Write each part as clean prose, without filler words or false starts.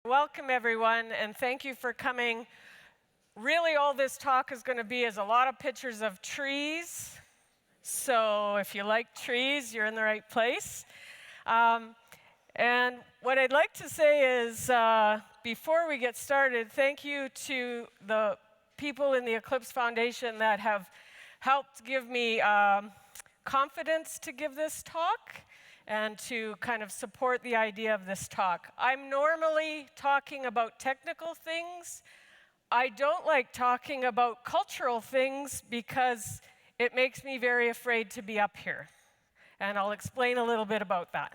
Welcome, everyone, and thank you for coming. Really, all this talk is going to be is a lot of pictures of trees. So if you like trees, you're in the right place. And what I'd like to say is, before we get started, thank you to the people in the Eclipse Foundation that have helped give me confidence to give this talk and to kind of support the idea of this talk. I'm normally talking about technical things. I don't like talking about cultural things because it makes me very afraid to be up here. And I'll explain a little bit about that.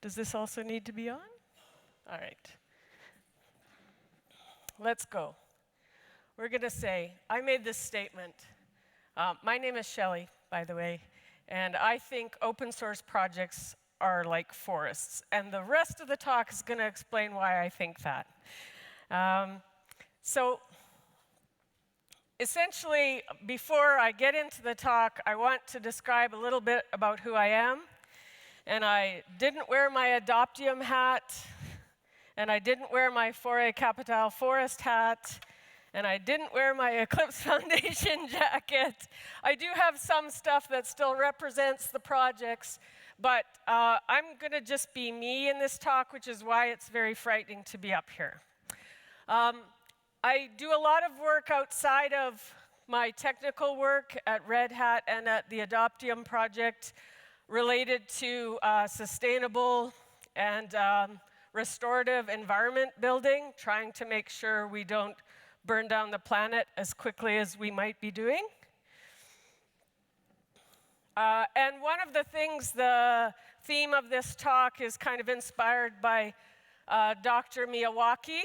Does this also need to be on? All right. Let's go. We're going to say, I made this statement. My name is Shelley, by the way, and I think open source projects are like forests. And the rest of the talk is going to explain why I think that. So essentially, before I get into the talk, I want to describe a little bit about who I am. And I didn't wear my Adoptium hat, and I didn't wear my Foray Capital Forest hat, and I didn't wear my Eclipse Foundation jacket. I do have some stuff that still represents the projects, but I'm going to just be me in this talk, which is why it's very frightening to be up here. I do a lot of work outside of my technical work at Red Hat and at the Adoptium project related to sustainable and restorative environment building, trying to make sure we don't burn down the planet as quickly as we might be doing. And one of the things, the theme of this talk is kind of inspired by Dr. Miyawaki.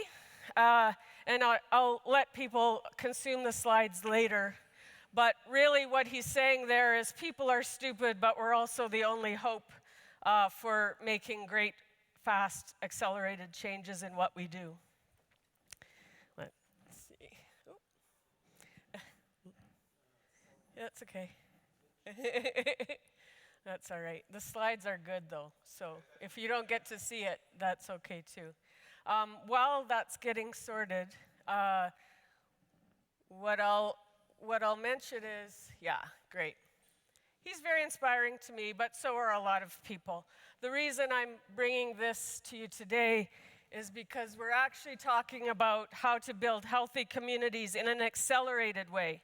And I'll let people consume the slides later. But really what he's saying there is people are stupid, but we're also the only hope for making great, fast, accelerated changes in what we do. Let's see. That's okay. That's all right. The slides are good, though, so if you don't get to see it, that's okay, too. While that's getting sorted, what I'll mention is, yeah, great. He's very inspiring to me, but so are a lot of people. The reason I'm bringing this to you today is because we're actually talking about how to build healthy communities in an accelerated way.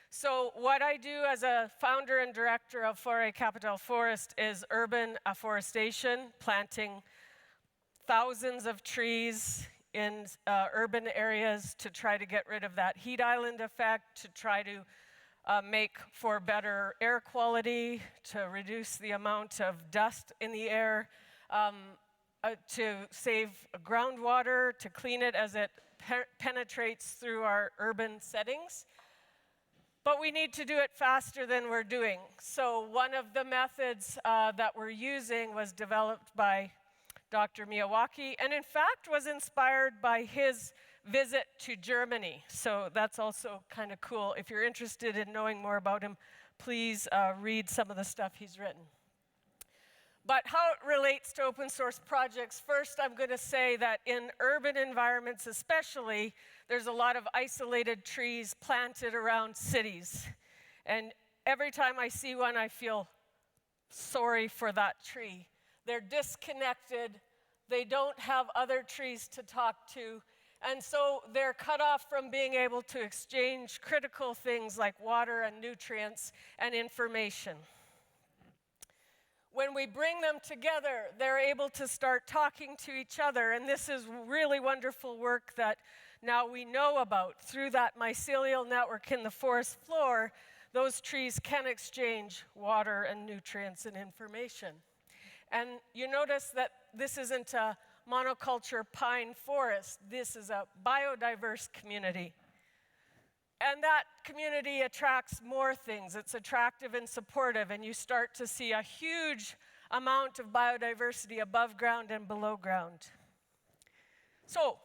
So what I do as a founder and director of Foray Capital Forest is urban afforestation, planting thousands of trees in urban areas to try to get rid of that heat island effect, to try to make for better air quality, to reduce the amount of dust in the air, to save groundwater, to clean it as it penetrates through our urban settings. But we need to do it faster than we're doing. So one of the methods that we're using was developed by Dr. Miyawaki, and in fact was inspired by his visit to Germany. So that's also kind of cool. If you're interested in knowing more about him, please read some of the stuff he's written. But how it relates to open source projects, first I'm going to say that in urban environments especially, there's a lot of isolated trees planted around cities. And every time I see one, I feel sorry for that tree. They're disconnected, they don't have other trees to talk to, and so they're cut off from being able to exchange critical things like water and nutrients and information. When we bring them together, they're able to start talking to each other, and this is really wonderful work that now we know about. Through that mycelial network in the forest floor, those trees can exchange water and nutrients and information. And you notice that this isn't a monoculture pine forest. This is a biodiverse community. And that community attracts more things. It's attractive and supportive, and you start to see a huge amount of biodiversity above ground and below ground. So,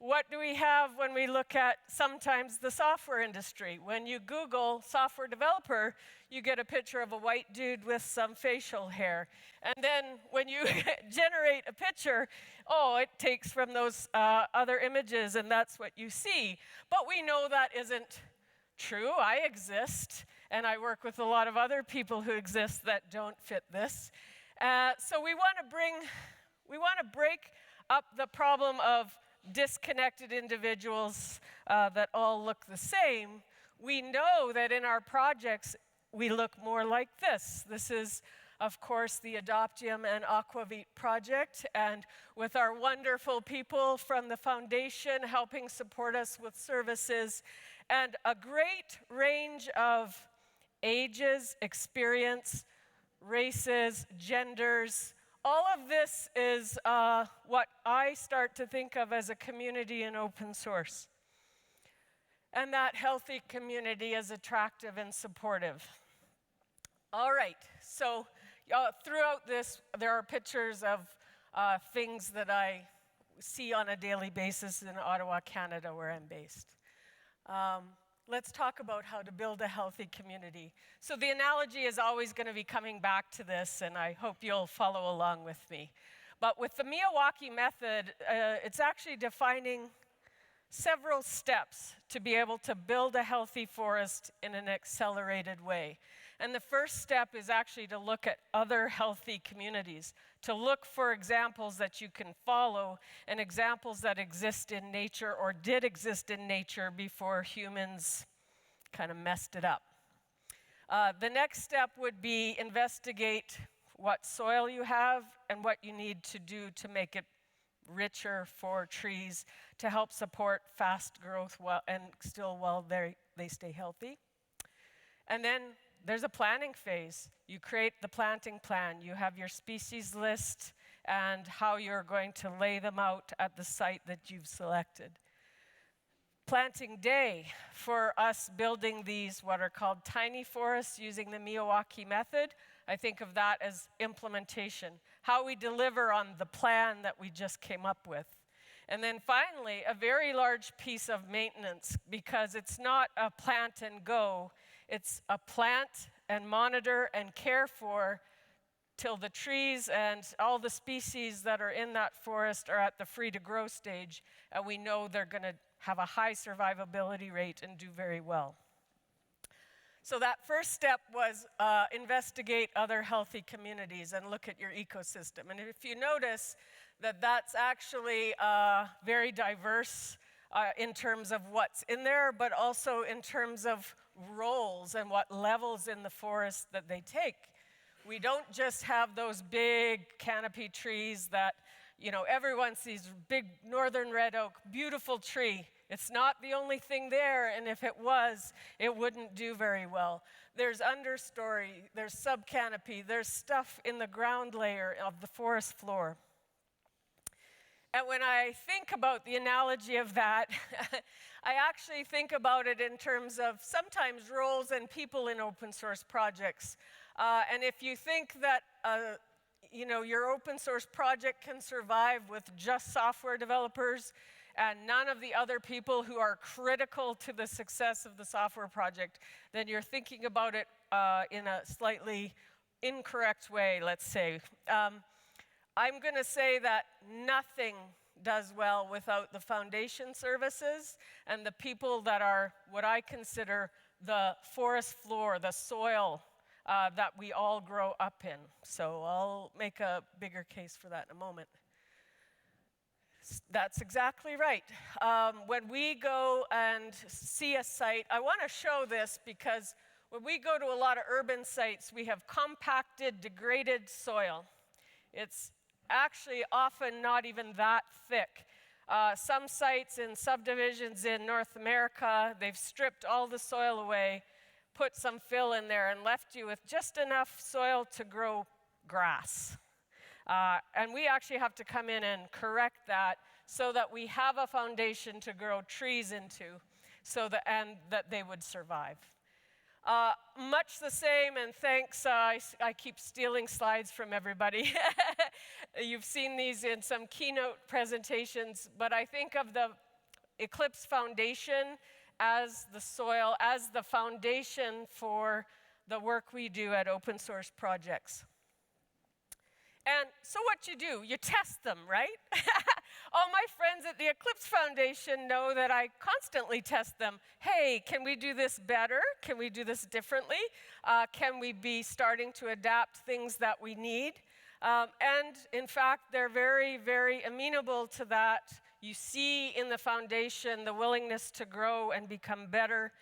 What do we have when we look at sometimes the software industry? When you Google software developer, you get a picture of a white dude with some facial hair. And then when you generate a picture, oh, it takes from those other images, and that's what you see. But we know that isn't true. I exist, and I work with a lot of other people who exist that don't fit this. So we want to break up the problem of disconnected individuals that all look the same. We know that in our projects, we look more like this. This is, of course, the Adoptium and Aquavit project, and with our wonderful people from the foundation helping support us with services, and a great range of ages, experience, races, genders. All of this is what I start to think of as a community in open source. And that healthy community is attractive and supportive. All right, so throughout this, there are pictures of things that I see on a daily basis in Ottawa, Canada, where I'm based. Let's talk about how to build a healthy community. So the analogy is always going to be coming back to this, and I hope you'll follow along with me. But with the Miyawaki method, it's actually defining several steps to be able to build a healthy forest in an accelerated way. And the first step is actually to look at other healthy communities, to look for examples that you can follow and examples that exist in nature or did exist in nature before humans kind of messed it up. The next step would be investigate what soil you have and what you need to do to make it richer for trees to help support fast growth and still while they stay healthy. And then there's a planning phase. You create the planting plan. You have your species list and how you're going to lay them out at the site that you've selected. Planting day for us building these what are called tiny forests using the Miyawaki method. I think of that as implementation, how we deliver on the plan that we just came up with. And then finally, a very large piece of maintenance, because it's not a plant and go, it's a plant and monitor and care for till the trees and all the species that are in that forest are at the free to grow stage, and we know they're going to have a high survivability rate and do very well. So that first step was investigate other healthy communities and look at your ecosystem. And if you notice that that's actually very diverse in terms of what's in there, but also in terms of roles and what levels in the forest that they take. We don't just have those big canopy trees that, everyone sees, big northern red oak, beautiful tree. It's not the only thing there, and if it was, it wouldn't do very well. There's understory, there's subcanopy, there's stuff in the ground layer of the forest floor. And when I think about the analogy of that, I actually think about it in terms of sometimes roles and people in open source projects. And if you think that your open source project can survive with just software developers and none of the other people who are critical to the success of the software project, then you're thinking about it in a slightly incorrect way, let's say. I'm going to say that nothing does well without the foundation services and the people that are what I consider the forest floor, the soil that we all grow up in. So I'll make a bigger case for that in a moment. That's exactly right. When we go and see a site, I want to show this because when we go to a lot of urban sites, we have compacted, degraded soil. It's actually often not even that thick. Some sites in subdivisions in North America, they've stripped all the soil away, put some fill in there, and left you with just enough soil to grow grass. And we actually have to come in and correct that so that we have a foundation to grow trees into, and that they would survive. Much the same, and thanks, I keep stealing slides from everybody. You've seen these in some keynote presentations, but I think of the Eclipse Foundation as the soil, as the foundation for the work we do at open source projects. And so what you do, you test them, right? All my friends at the Eclipse Foundation know that I constantly test them. Hey, can we do this better? Can we do this differently? Can we be starting to adapt things that we need? And in fact, they're very, very amenable to that. You see in the foundation the willingness to grow and become better.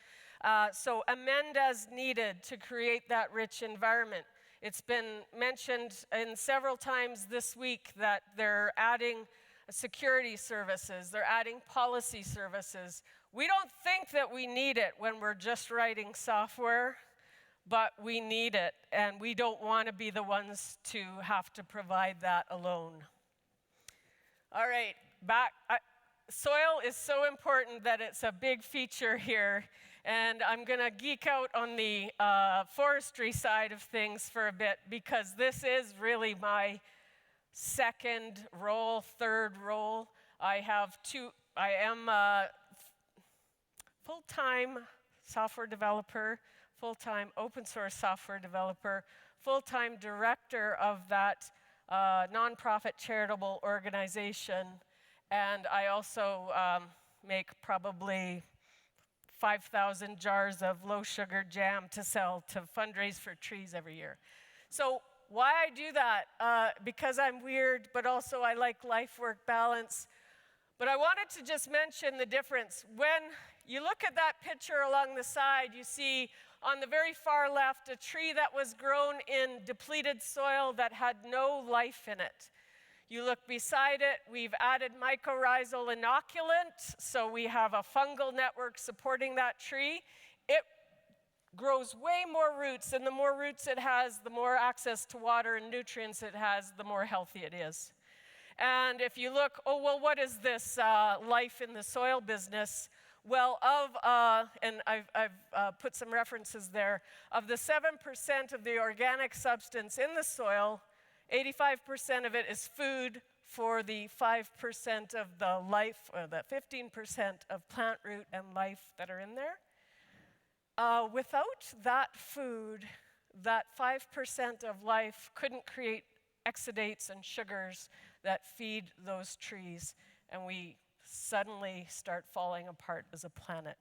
So amend as needed to create that rich environment. It's been mentioned in several times this week that they're adding security services, they're adding policy services. We don't think that we need it when we're just writing software, but we need it, and we don't want to be the ones to have to provide that alone. All right, back. Soil is so important that it's a big feature here, and I'm going to geek out on the forestry side of things for a bit, because this is really my second role, third role. I am a full-time software developer, full-time open source software developer, full-time director of that nonprofit charitable organization, and I also make probably 5,000 jars of low-sugar jam to sell to fundraise for trees every year. So why I do that? Because I'm weird, but also I like life-work balance. But I wanted to just mention the difference. When you look at that picture along the side, you see on the very far left a tree that was grown in depleted soil that had no life in it. You look beside it, we've added mycorrhizal inoculant, so we have a fungal network supporting that tree. It grows way more roots, and the more roots it has, the more access to water and nutrients it has, the more healthy it is. And if you look, oh, well, what is this life in the soil business? Well, and I've put some references there, of the 7% of the organic substance in the soil, 85% of it is food for the 5% of the life, or the 15% of plant root and life that are in there. Without that food, that 5% of life couldn't create exudates and sugars that feed those trees, and we suddenly start falling apart as a planet.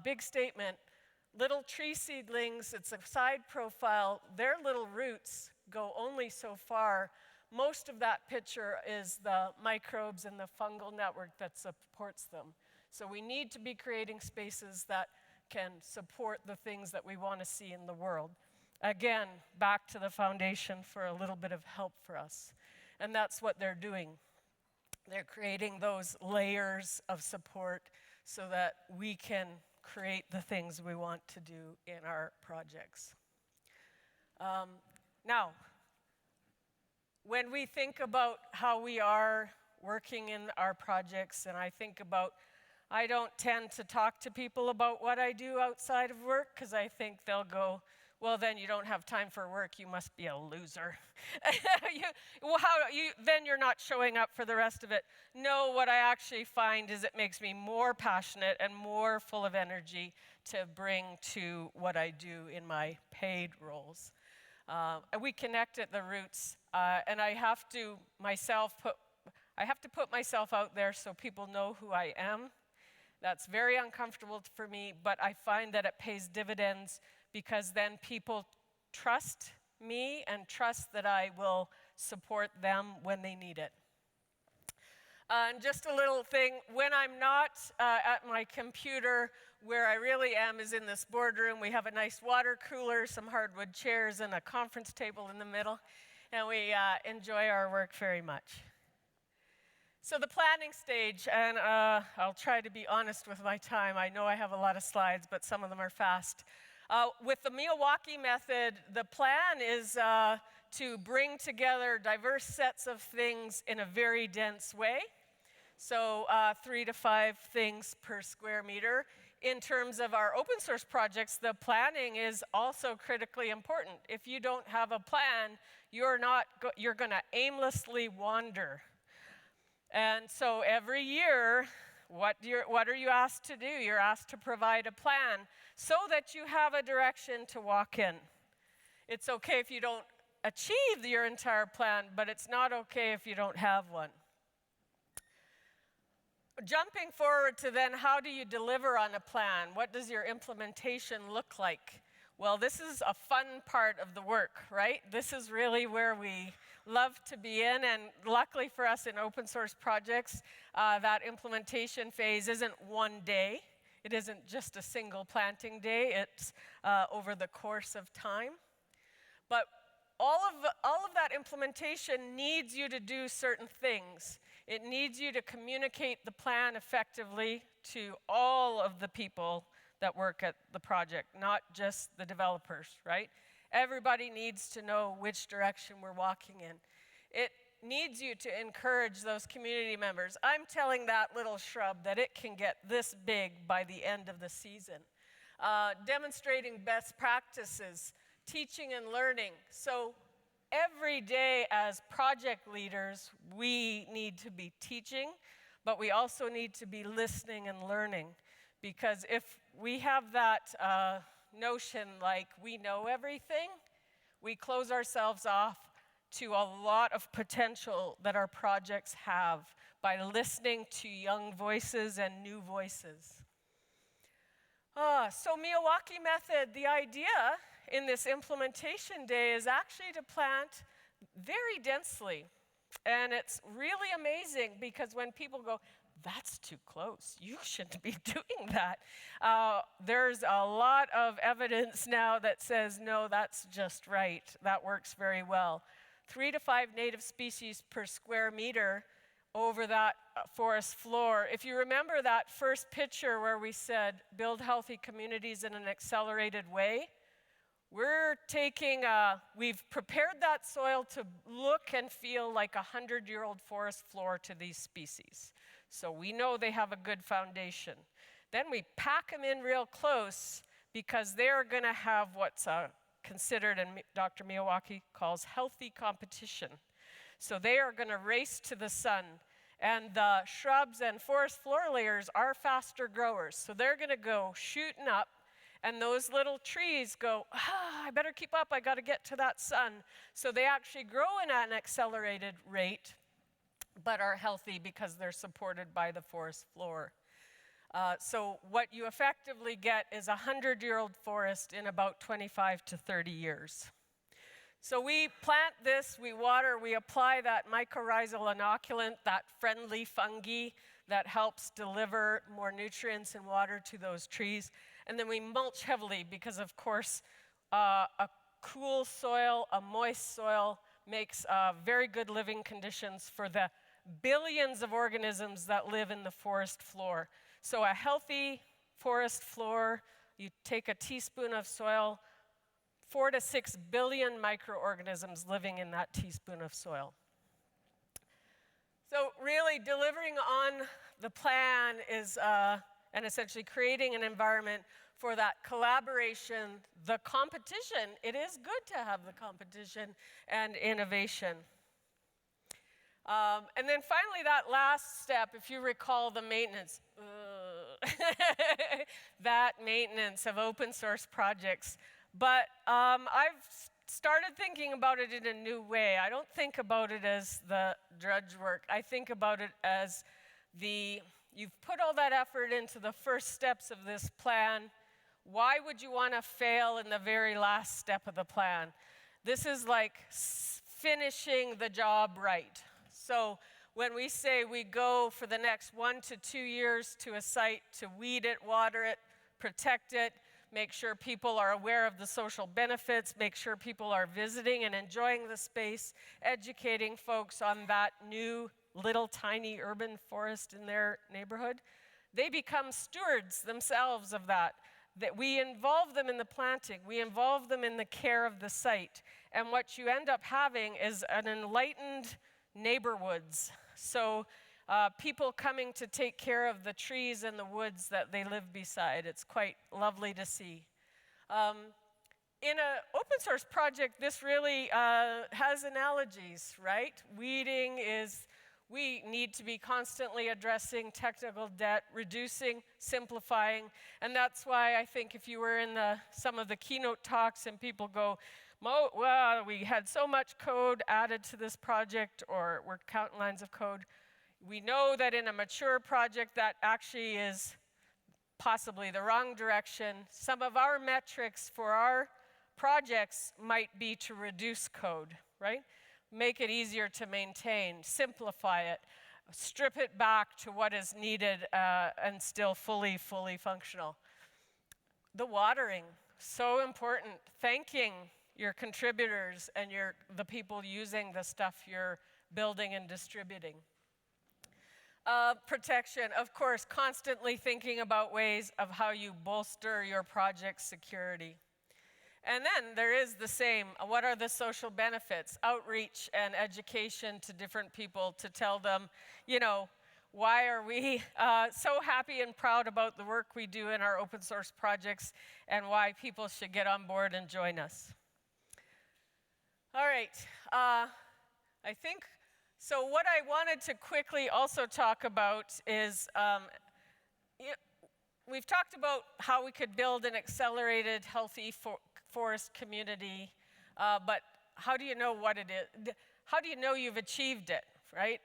Big statement, little tree seedlings, it's a side profile, their little roots go only so far. Most of that picture is the microbes and the fungal network that supports them. So we need to be creating spaces that can support the things that we want to see in the world. Again, back to the foundation for a little bit of help for us. And that's what they're doing. They're creating those layers of support so that we can create the things we want to do in our projects. Now, when we think about how we are working in our projects, and I don't tend to talk to people about what I do outside of work, because I think they'll go, well, then you don't have time for work, you must be a loser. Then you're not showing up for the rest of it. No, what I actually find is it makes me more passionate and more full of energy to bring to what I do in my paid roles. We connect at the roots, and I have to put myself out there so people know who I am. That's very uncomfortable for me, but I find that it pays dividends, because then people trust me and trust that I will support them when they need it. And just a little thing, when I'm not at my computer, where I really am is in this boardroom. We have a nice water cooler, some hardwood chairs, and a conference table in the middle, and we enjoy our work very much. So the planning stage, and I'll try to be honest with my time. I know I have a lot of slides, but some of them are fast. With the Miyawaki method, the plan is to bring together diverse sets of things in a very dense way. So 3 to 5 things per square meter. In terms of our open source projects, the planning is also critically important. If you don't have a plan, you're going to aimlessly wander. And so every year, What are you asked to do? You're asked to provide a plan so that you have a direction to walk in. It's okay if you don't achieve your entire plan, but it's not okay if you don't have one. Jumping forward to then, how do you deliver on a plan? What does your implementation look like? Well, this is a fun part of the work, right? This is really where we love to be in, and luckily for us in open source projects, that implementation phase isn't one day. It isn't just a single planting day. It's over the course of time. But all of that implementation needs you to do certain things. It needs you to communicate the plan effectively to all of the people that work at the project, not just the developers, right? Everybody needs to know which direction we're walking in. It needs you to encourage those community members. I'm telling that little shrub that it can get this big by the end of the season. Demonstrating best practices, teaching and learning. So every day as project leaders, we need to be teaching, but we also need to be listening and learning. Because if we have that notion like we know everything, we close ourselves off to a lot of potential that our projects have by listening to young voices and new voices. So Miyawaki method, the idea in this implementation day is actually to plant very densely. And it's really amazing because when people go, that's too close, you shouldn't be doing that. There's a lot of evidence now that says, no, that's just right. That works very well. 3 to 5 native species per square meter over that forest floor. If you remember that first picture where we said, build healthy communities in an accelerated way, we've prepared that soil to look and feel like a 100-year-old forest floor to these species. So we know they have a good foundation. Then we pack them in real close because they're going to have what's considered, and Dr. Miyawaki calls healthy competition. So they are going to race to the sun. And the shrubs and forest floor layers are faster growers. So they're going to go shooting up. And those little trees go, I better keep up, I got to get to that sun. So they actually grow in an accelerated rate, but are healthy because they're supported by the forest floor. So what you effectively get is a 100-year-old forest in about 25 to 30 years. So we plant this, we water, we apply that mycorrhizal inoculant, that friendly fungi that helps deliver more nutrients and water to those trees. And then we mulch heavily because, of course, a cool soil, a moist soil, makes very good living conditions for the billions of organisms that live in the forest floor. So a healthy forest floor, you take a teaspoon of soil, 4 to 6 billion microorganisms living in that teaspoon of soil. So really delivering on the plan is, and essentially creating an environment for that collaboration, the competition. It is good to have the competition and innovation. And then finally, that last step, if you recall the maintenance, that maintenance of open source projects. But I've started thinking about it in a new way. I don't think about it as the drudge work. I think about it as you've put all that effort into the first steps of this plan. Why would you want to fail in the very last step of the plan? This is like finishing the job right. So when we say we go for the next 1 to 2 years to a site to weed it, water it, protect it, make sure people are aware of the social benefits, make sure people are visiting and enjoying the space, educating folks on that new little tiny urban forest in their neighborhood, they become stewards themselves of that. That we involve them in the planting, we involve them in the care of the site. And what you end up having is an enlightened neighborhoods. So people coming to take care of the trees and the woods that they live beside. It's quite lovely to see. In an open source project, this really has analogies, right? Weeding is We need to be constantly addressing technical debt, reducing, simplifying, and that's why I think if you were in some of the keynote talks and people go, well, we had so much code added to this project, or we're counting lines of code. We know that in a mature project that actually is possibly the wrong direction. Some of our metrics for our projects might be to reduce code, right? Make it easier to maintain, simplify it, strip it back to what is needed and still fully functional. The watering, so important. Thanking your contributors and the people using the stuff you're building and distributing. Protection, of course, constantly thinking about ways of how you bolster your project's security. And then there is the same, what are the social benefits? Outreach and education to different people to tell them, why are we so happy and proud about the work we do in our open source projects and why people should get on board and join us. All right, I think, so what I wanted to quickly also talk about is, we've talked about how we could build an accelerated, healthy forest community, but how do you know what it is? How do you know you've achieved it, right?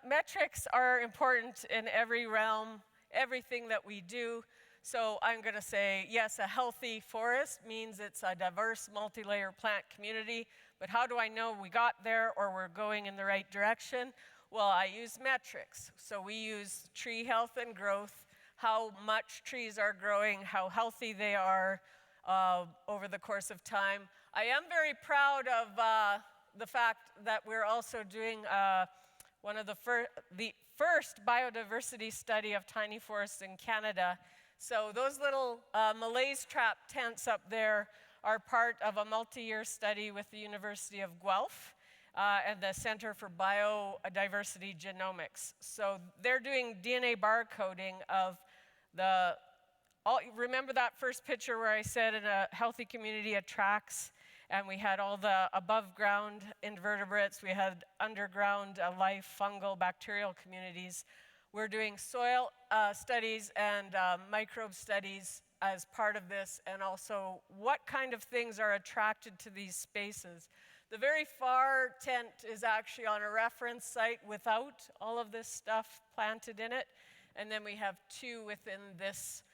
Metrics are important in every realm, everything that we do. So I'm going to say, yes, a healthy forest means it's a diverse, multi-layer plant community, but how do I know we got there or we're going in the right direction? Well, I use metrics. So we use tree health and growth, how much trees are growing, how healthy they are, over the course of time. I am very proud of the fact that we're also doing one of the first biodiversity study of tiny forests in Canada. So those little malaise trap tents up there are part of a multi-year study with the University of Guelph and the Center for Biodiversity Genomics. So they're doing DNA barcoding of remember that first picture where I said in a healthy community attracts, and we had all the above ground invertebrates, we had underground life, fungal, bacterial communities. We're doing soil studies and microbe studies as part of this, and also what kind of things are attracted to these spaces. The very far tent is actually on a reference site without all of this stuff planted in it, and then we have two within this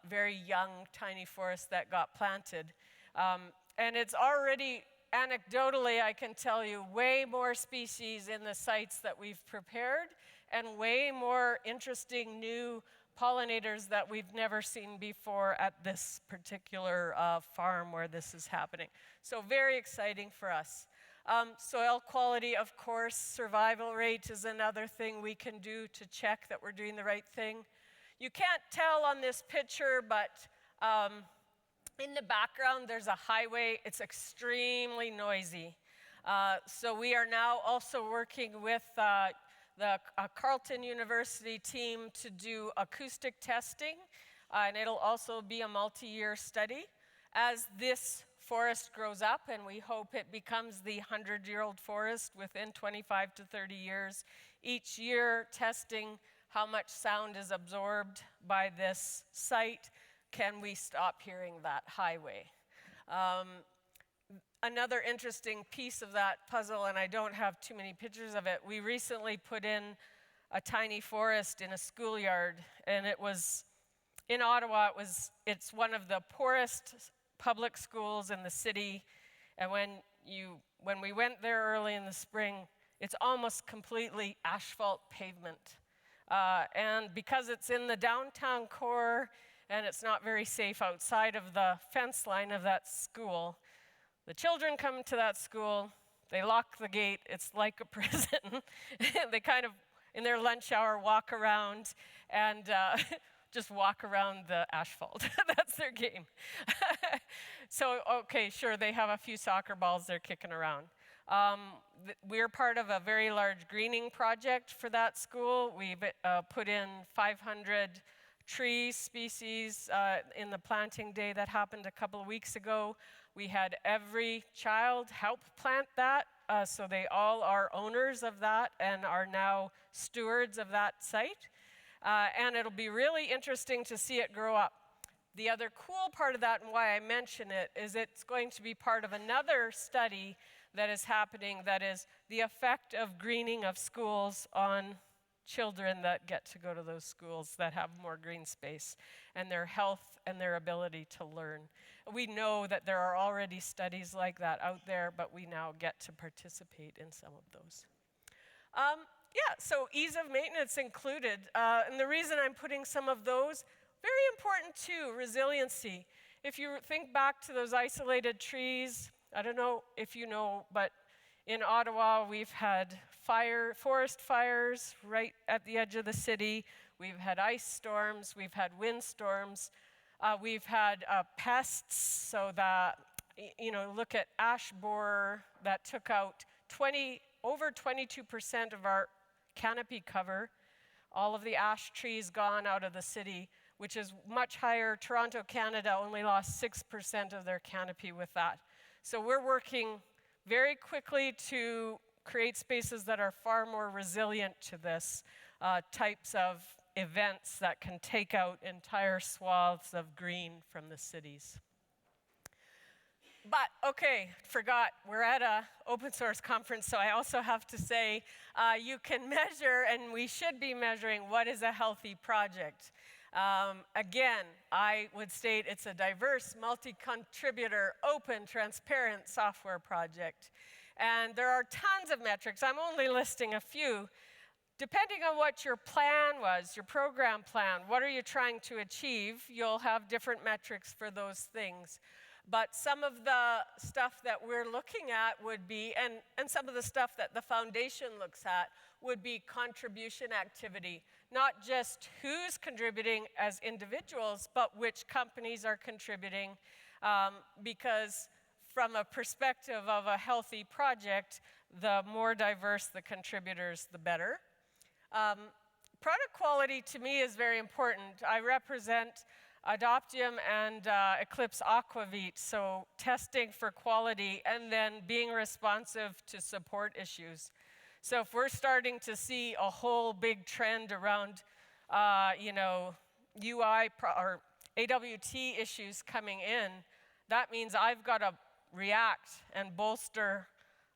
very young tiny forest that got planted. And it's already, anecdotally, I can tell you, way more species in the sites that we've prepared and way more interesting new pollinators that we've never seen before at this particular farm where this is happening. So very exciting for us. Soil quality, of course, survival rate is another thing we can do to check that we're doing the right thing. You can't tell on this picture, but in the background there's a highway. It's extremely noisy. So we are now also working with the Carleton University team to do acoustic testing, and it'll also be a multi-year study. As this forest grows up, and we hope it becomes the 100-year-old forest within 25 to 30 years, each year testing how much sound is absorbed by this site. Can we stop hearing that highway? Another interesting piece of that puzzle, and I don't have too many pictures of it, we recently put in a tiny forest in a schoolyard, and it was, in Ottawa, it's one of the poorest public schools in the city, and when we went there early in the spring, it's almost completely asphalt pavement. And because it's in the downtown core and it's not very safe outside of the fence line of that school, the children come to that school, they lock the gate, it's like a prison. They kind of, in their lunch hour, walk around and just walk around the asphalt. That's their game. So, okay, sure, they have a few soccer balls they're kicking around. We're part of a very large greening project for that school. We've put in 500 tree species in the planting day that happened a couple of weeks ago. We had every child help plant that. so they all are owners of that and are now stewards of that site. And it'll be really interesting to see it grow up. The other cool part of that, and why I mention it, is it's going to be part of another study that is happening, that is the effect of greening of schools on children that get to go to those schools that have more green space, and their health and their ability to learn. We know that there are already studies like that out there, but we now get to participate in some of those. Yeah, so ease of maintenance included. And the reason I'm putting some of those, very important too, resiliency. If you think back to those isolated trees, I don't know if you know, but in Ottawa, we've had forest fires right at the edge of the city. We've had ice storms. We've had windstorms. We've had pests, so that, look at ash borer that took out over 22% of our canopy cover. All of the ash trees gone out of the city, which is much higher. Toronto, Canada only lost 6% of their canopy with that. So we're working very quickly to create spaces that are far more resilient to this types of events that can take out entire swaths of green from the cities. But, okay, forgot, we're at an open source conference, so I also have to say you can measure, and we should be measuring, what is a healthy project. Again, I would state it's a diverse, multi-contributor, open, transparent software project. And there are tons of metrics. I'm only listing a few. Depending on what your plan was, your program plan, what are you trying to achieve, you'll have different metrics for those things. But some of the stuff that we're looking at would be, and some of the stuff that the foundation looks at, would be contribution activity. Not just who's contributing as individuals, but which companies are contributing, because from a perspective of a healthy project, the more diverse the contributors, the better. Product quality to me is very important. I represent Adoptium and Eclipse Aquavit, so testing for quality and then being responsive to support issues. So if we're starting to see a whole big trend around, UI or AWT issues coming in, that means I've got to react and bolster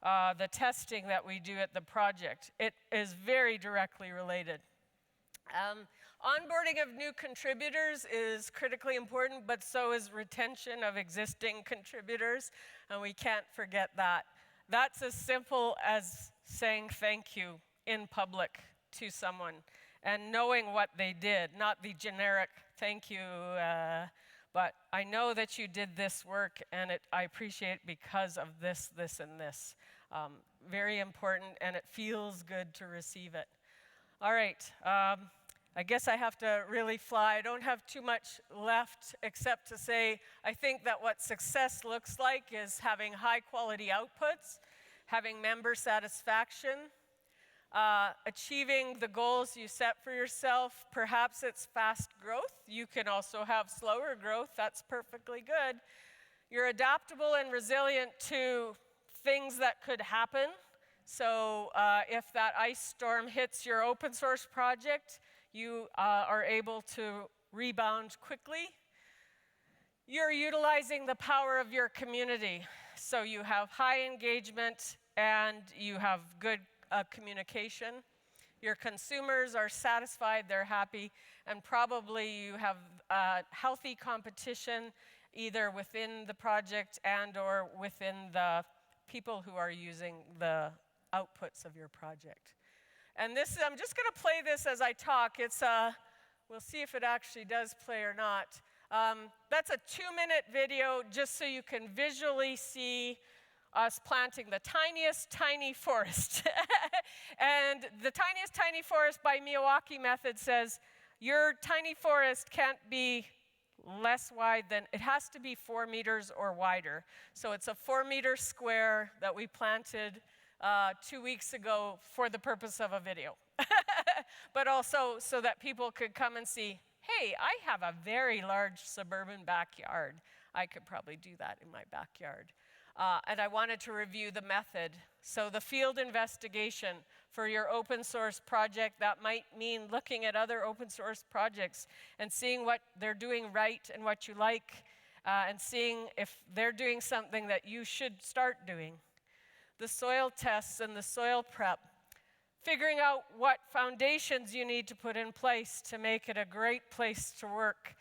the testing that we do at the project. It is very directly related. Onboarding of new contributors is critically important, but so is retention of existing contributors, and we can't forget that. That's as simple as saying thank you in public to someone and knowing what they did, not the generic thank you, but I know that you did this work and I appreciate it because of this, this, and this. Very important, and it feels good to receive it. All right. I guess I have to really fly. I don't have too much left except to say I think that what success looks like is having high quality outputs, having member satisfaction, achieving the goals you set for yourself. Perhaps it's fast growth. You can also have slower growth. That's perfectly good. You're adaptable and resilient to things that could happen. So if that ice storm hits your open source project, you are able to rebound quickly. You're utilizing the power of your community. So you have high engagement and you have good communication. Your consumers are satisfied, they're happy, and probably you have healthy competition either within the project and or within the people who are using the outputs of your project. And this, I'm just going to play this as I talk. It's we'll see if it actually does play or not. That's a 2-minute video just so you can visually see us planting the tiniest tiny forest. And the tiniest tiny forest by Miyawaki method says your tiny forest can't be less wide than, it has to be 4 meters or wider. So it's a 4-meter square that we planted 2 weeks ago for the purpose of a video. But also so that people could come and see, hey, I have a very large suburban backyard. I could probably do that in my backyard. and I wanted to review the method. So the field investigation for your open source project, that might mean looking at other open source projects and seeing what they're doing right and what you like, and seeing if they're doing something that you should start doing. The soil tests and the soil prep, figuring out what foundations you need to put in place to make it a great place to work.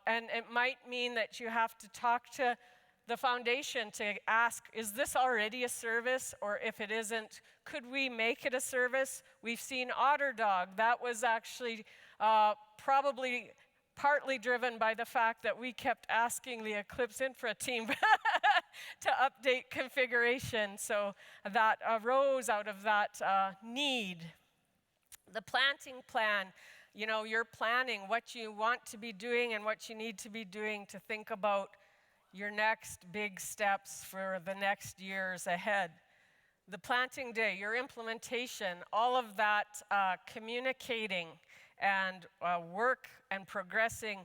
And it might mean that you have to talk to the foundation to ask, is this already a service? Or if it isn't, could we make it a service? We've seen OtterDog. That was actually probably partly driven by the fact that we kept asking the Eclipse Infra team to update configuration. So that arose out of that need. The planting plan, you know, you're planning what you want to be doing and what you need to be doing to think about your next big steps for the next years ahead. The planting day, your implementation, all of that communicating and work and progressing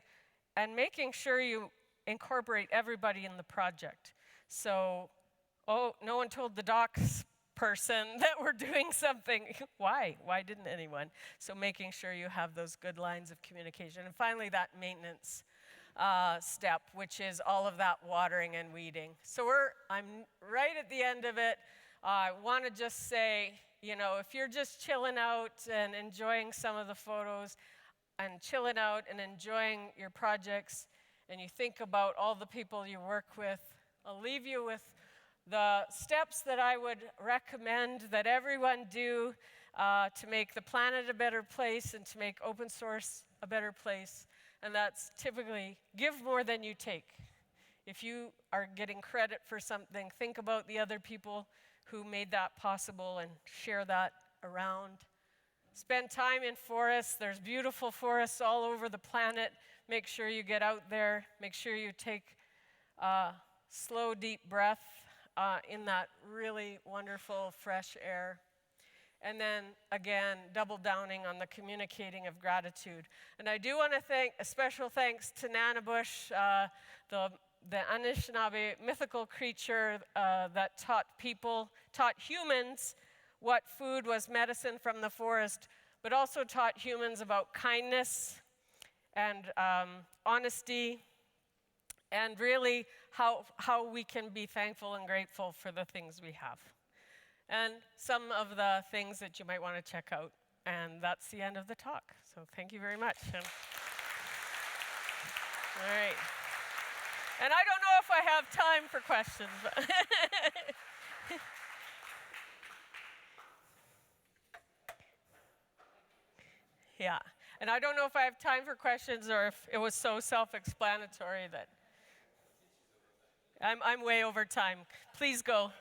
and making sure you incorporate everybody in the project. So, oh, no one told the docs person that we're doing something. Why? Why didn't anyone? So making sure you have those good lines of communication. And finally, that maintenance step, which is all of that watering and weeding. So I'm right at the end of it. I want to just say, you know, if you're just chilling out and enjoying some of the photos and chilling out and enjoying your projects, and you think about all the people you work with, I'll leave you with the steps that I would recommend that everyone do to make the planet a better place and to make open source a better place. And that's typically give more than you take. If you are getting credit for something, think about the other people who made that possible and share that around. Spend time in forests. There's beautiful forests all over the planet. Make sure you get out there. Make sure you take slow, deep breath in that really wonderful fresh air. And then, again, double downing on the communicating of gratitude. And I do want to thank, a special thanks to Nanabush, the Anishinaabe mythical creature that taught humans what food was medicine from the forest, but also taught humans about kindness and honesty, and really how we can be thankful and grateful for the things we have. And some of the things that you might want to check out. And that's the end of the talk. So thank you very much. All right. And I don't know if I have time for questions. But yeah. And I don't know if I have time for questions or if it was so self-explanatory that I'm way over time. Please go.